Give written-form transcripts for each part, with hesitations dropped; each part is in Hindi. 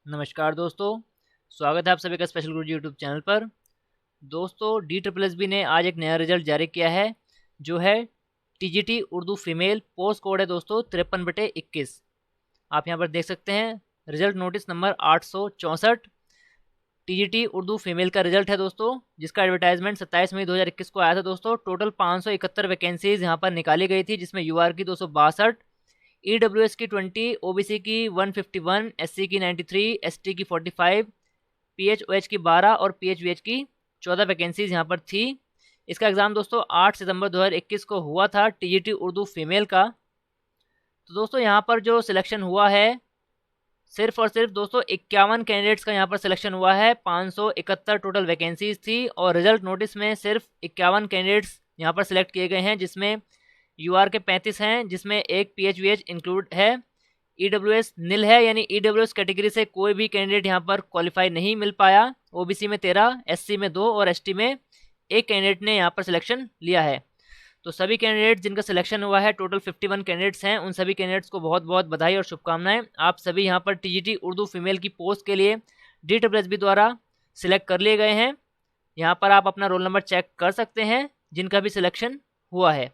नमस्कार दोस्तों, स्वागत है आप सभी का स्पेशल गुरुजी यूट्यूब चैनल पर। दोस्तों DSSB ने आज एक नया रिजल्ट जारी किया है जो है TGT Urdu female. Post code है दोस्तों 53/21। आप यहां पर देख सकते हैं result notice number 864। TGT Urdu female का रिजल्ट है दोस्तों, जिसका एडवर्टाइजमेंट 27 मई 2021 को आया था दोस्तों। टोटल 571 वैकेंसीज यहाँ पर निकाली गई थी, जिसमें UR की 262, EWS की 20, OBC की 151, SC की 93, ST की 45, PHOH की 12 और PHVH की 14 वैकेंसीज यहाँ पर थी। इसका एग्ज़ाम दोस्तों 8 सितंबर 2021 को हुआ था TGT उर्दू फीमेल का। तो दोस्तों यहाँ पर जो सिलेक्शन हुआ है सिर्फ और सिर्फ दोस्तों 51 कैंडिडेट्स का यहाँ पर सिलेक्शन हुआ है। 571 टोटल वैकेंसीज थी और रिजल्ट नोटिस में सिर्फ 51 कैंडिडेट्स यहाँ पर सिलेक्ट किए गए हैं, जिसमें UR के 35 हैं, जिसमें एक PHVH इंक्लूड है। EWS नील है, यानी EWS कैटेगरी से कोई भी कैंडिडेट यहाँ पर क्वालिफाई नहीं मिल पाया। OBC में 13, SC में 2 और ST में एक कैंडिडेट ने यहाँ पर सिलेक्शन लिया है। तो सभी कैंडिडेट जिनका सिलेक्शन हुआ है, टोटल 51 कैंडिडेट्स हैं, उन सभी कैंडिडेट्स को बहुत बहुत बधाई और शुभकामनाएं। आप सभी यहाँ पर TGT उर्दू फीमेल की पोस्ट के लिए DSSB द्वारा सिलेक्ट कर लिए गए हैं। यहाँ पर आप अपना रोल नंबर चेक कर सकते हैं जिनका भी सिलेक्शन हुआ है।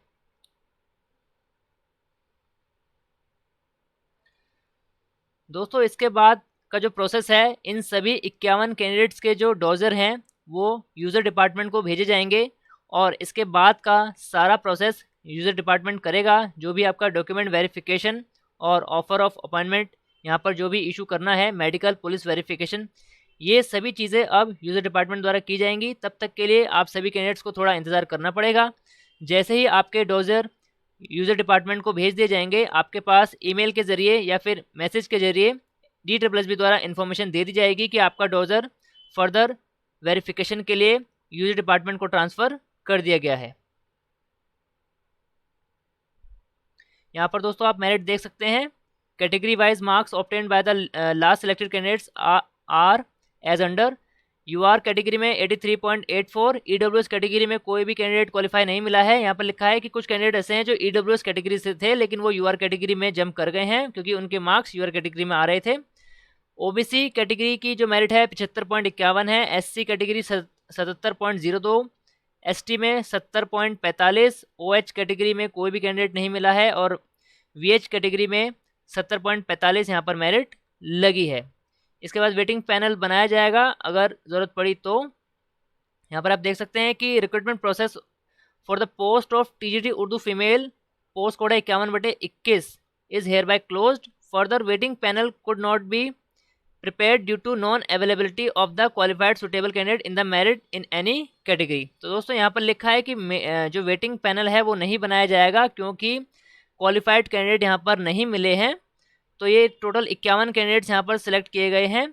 दोस्तों इसके बाद का जो प्रोसेस है, इन सभी 51 कैंडिडेट्स के जो डोजर हैं वो यूज़र डिपार्टमेंट को भेजे जाएंगे और इसके बाद का सारा प्रोसेस यूज़र डिपार्टमेंट करेगा। जो भी आपका डॉक्यूमेंट वेरिफिकेशन और ऑफर ऑफ अपॉइंटमेंट यहाँ पर जो भी इशू करना है, मेडिकल, पुलिस वेरिफिकेशन, ये सभी चीज़ें अब यूज़र डिपार्टमेंट द्वारा की जाएंगी। तब तक के लिए आप सभी कैंडिडेट्स को थोड़ा इंतज़ार करना पड़ेगा। जैसे ही आपके डोजर यूज़र डिपार्टमेंट को भेज दिए जाएंगे, आपके पास ईमेल के ज़रिए या फिर मैसेज के ज़रिए DSSB द्वारा इन्फॉर्मेशन दे दी जाएगी कि आपका डोजर फर्दर वेरिफिकेशन के लिए यूज़र डिपार्टमेंट को ट्रांसफ़र कर दिया गया है। यहाँ पर दोस्तों आप मेरिट देख सकते हैं। Category wise marks obtained by the last selected candidates are as under. UR category में 83.84, EWS कैटेगरी में कोई भी कैंडिडेट क्वालिफाई नहीं मिला है। यहाँ पर लिखा है कि कुछ कैंडिडेट ऐसे हैं जो EWS कैटेगरी से थे, लेकिन वो UR कैटेगरी में जंप कर गए हैं क्योंकि उनके मार्क्स UR कैटेगरी में आ रहे थे। OBC कैटेगरी की जो मेरिट है 75.51 है। SC कैटेगरी 77.02, ST में 70.45, OH कैटेगरी में कोई भी कैंडिडेट नहीं मिला है और VH कैटेगरी में 70.45 यहाँ पर मेरिट लगी है। इसके बाद वेटिंग पैनल बनाया जाएगा अगर ज़रूरत पड़ी तो। यहाँ पर आप देख सकते हैं कि recruitment process for the post of TGT Urdu female, post code है 51/21, is hereby closed. Further waiting panel could not be prepared due to non availability of the qualified suitable candidate in the merit in any category। तो दोस्तों यहाँ पर लिखा है कि जो वेटिंग पैनल है वो नहीं बनाया जाएगा क्योंकि क्वालिफाइड कैंडिडेट यहाँ पर नहीं मिले हैं। तो ये टोटल 51 कैंडिडेट्स यहाँ पर सिलेक्ट किए गए हैं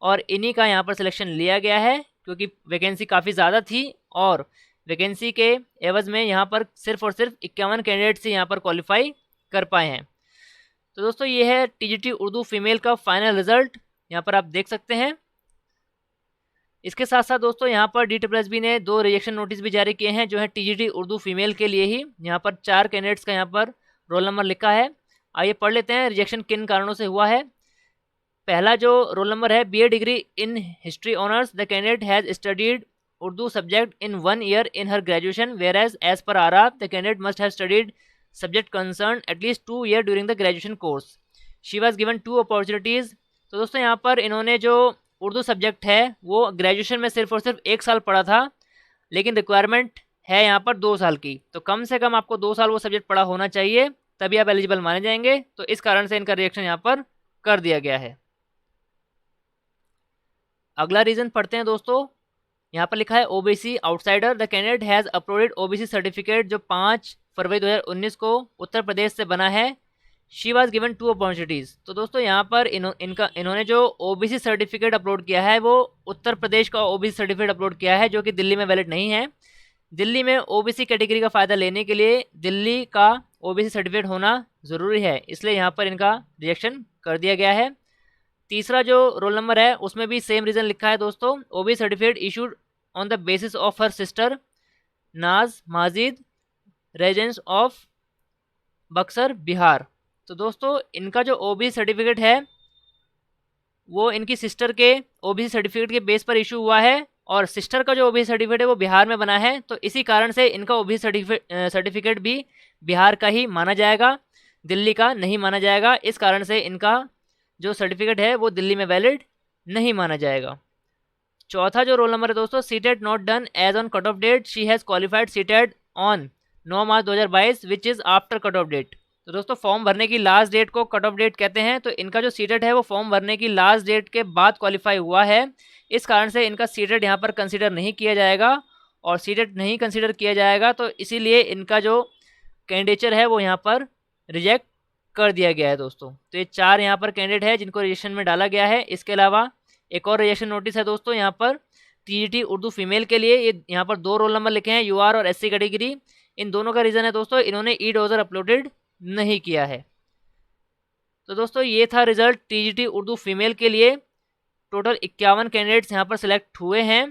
और इन्हीं का यहाँ पर सिलेक्शन लिया गया है क्योंकि वैकेंसी काफ़ी ज़्यादा थी और वैकेंसी के एवज़ में यहाँ पर सिर्फ और सिर्फ 51 कैंडिडेट्स ही यहाँ पर क्वालिफाई कर पाए हैं। तो दोस्तों ये है TGT उर्दू फीमेल का फाइनल रिजल्ट, यहाँ पर आप देख सकते हैं। इसके साथ साथ दोस्तों यहाँ पर DSSB ने 2 रिजेक्शन नोटिस भी जारी किए हैं जो है TGT उर्दू फीमेल के लिए ही। यहाँ पर 4 कैंडिडेट्स का यहाँ पर रोल नंबर लिखा है। आइए पढ़ लेते हैं रिजेक्शन किन कारणों से हुआ है। पहला जो रोल नंबर है, BA degree in history honours, the candidate has studied Urdu subject in 1 year in her graduation, where as per R the candidate must have studied subject concern at least 2 year during the graduation course. She was given 2 opportunities. तो दोस्तों यहाँ पर इन्होंने जो उर्दू सब्जेक्ट है वो ग्रेजुएशन में सिर्फ और सिर्फ 1 साल पढ़ा था, लेकिन रिक्वायरमेंट है यहाँ पर 2 साल की। तो कम से कम आपको 2 साल वो सब्जेक्ट पढ़ा होना चाहिए, तभी आप एलिजिबल माने जाएंगे। तो इस कारण से इनका रिएक्शन यहाँ पर कर दिया गया है। अगला रीज़न पढ़ते हैं दोस्तों। यहाँ पर लिखा है OBC outsider, the candidate has uploaded OBC certificate जो 5 फरवरी 2019 को उत्तर प्रदेश से बना है। She was given 2 opportunities. तो दोस्तों यहाँ पर इन्होंने जो OBC सर्टिफिकेट अपलोड किया है वो उत्तर प्रदेश का OBC सर्टिफिकेट अपलोड किया है जो कि दिल्ली में वैलिड नहीं है। दिल्ली में OBC कैटेगरी का फ़ायदा लेने के लिए दिल्ली का OBC सर्टिफिकेट होना ज़रूरी है, इसलिए यहाँ पर इनका रिजेक्शन कर दिया गया है। तीसरा जो रोल नंबर है उसमें भी सेम रीज़न लिखा है दोस्तों। OBC certificate issued on the basis of her sister नाज माजिद, रेजिडेंस ऑफ बक्सर, बिहार। तो दोस्तों इनका जो OBC सर्टिफिकेट है वो इनकी सिस्टर के ओबीसी सर्टिफिकेट के बेस पर इशू हुआ है, और सिस्टर का जो ओबीसी सर्टिफिकेट है वो बिहार में बना है, तो इसी कारण से इनका ओबीसी सर्टिफिकेट भी बिहार का ही माना जाएगा, दिल्ली का नहीं माना जाएगा। इस कारण से इनका जो सर्टिफिकेट है वो दिल्ली में वैलिड नहीं माना जाएगा। चौथा जो रोल नंबर है दोस्तों, CTET not done as on cut off date, she has qualified CTET on 9 March 2022 which is after cut off date. तो दोस्तों फॉर्म भरने की लास्ट डेट को कट ऑफ डेट कहते हैं, तो इनका जो सीटेट है वो फॉर्म भरने की लास्ट डेट के बाद क्वालिफाई हुआ है, इस कारण से इनका सीटेट यहाँ पर कंसिडर नहीं किया जाएगा, और सीटेट नहीं कंसिडर किया जाएगा तो इसीलिए इनका जो कैंडिडेचर है वो यहाँ पर रिजेक्ट कर दिया गया है दोस्तों। तो ये 4 यहाँ पर कैंडिडेट है जिनको रिजेक्शन में डाला गया है। इसके अलावा एक और रिजेक्शन नोटिस है दोस्तों यहाँ पर टीजीटी उर्दू फीमेल के लिए, ये यहाँ पर 2 रोल नंबर लिखे हैं, यूआर और एससी कैटेगरी। इन दोनों का रीज़न है दोस्तों, इन्होंने ई डोजर अपलोडेड नहीं किया है। तो दोस्तों ये था रिजल्ट टीजीटी उर्दू फीमेल के लिए। टोटल 51 कैंडिडेट्स यहाँ पर सिलेक्ट हुए हैं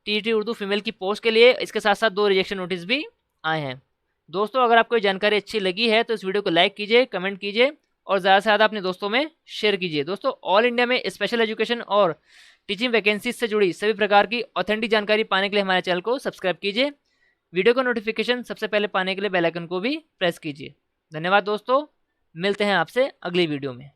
टीजीटी उर्दू फीमेल की पोस्ट के लिए। इसके साथ साथ 2 रिजेक्शन नोटिस भी आए हैं। दोस्तों अगर आपको ये जानकारी अच्छी लगी है तो इस वीडियो को लाइक कीजिए, कमेंट कीजिए और ज़्यादा से ज़्यादा अपने दोस्तों में शेयर कीजिए। दोस्तों ऑल इंडिया में स्पेशल एजुकेशन और टीचिंग वैकेंसीज से जुड़ी सभी प्रकार की ऑथेंटिक जानकारी पाने के लिए हमारे चैनल को सब्सक्राइब कीजिए। वीडियो का नोटिफिकेशन सबसे पहले पाने के लिए बेल आइकन को भी प्रेस कीजिए। धन्यवाद दोस्तों, मिलते हैं आपसे अगली वीडियो में।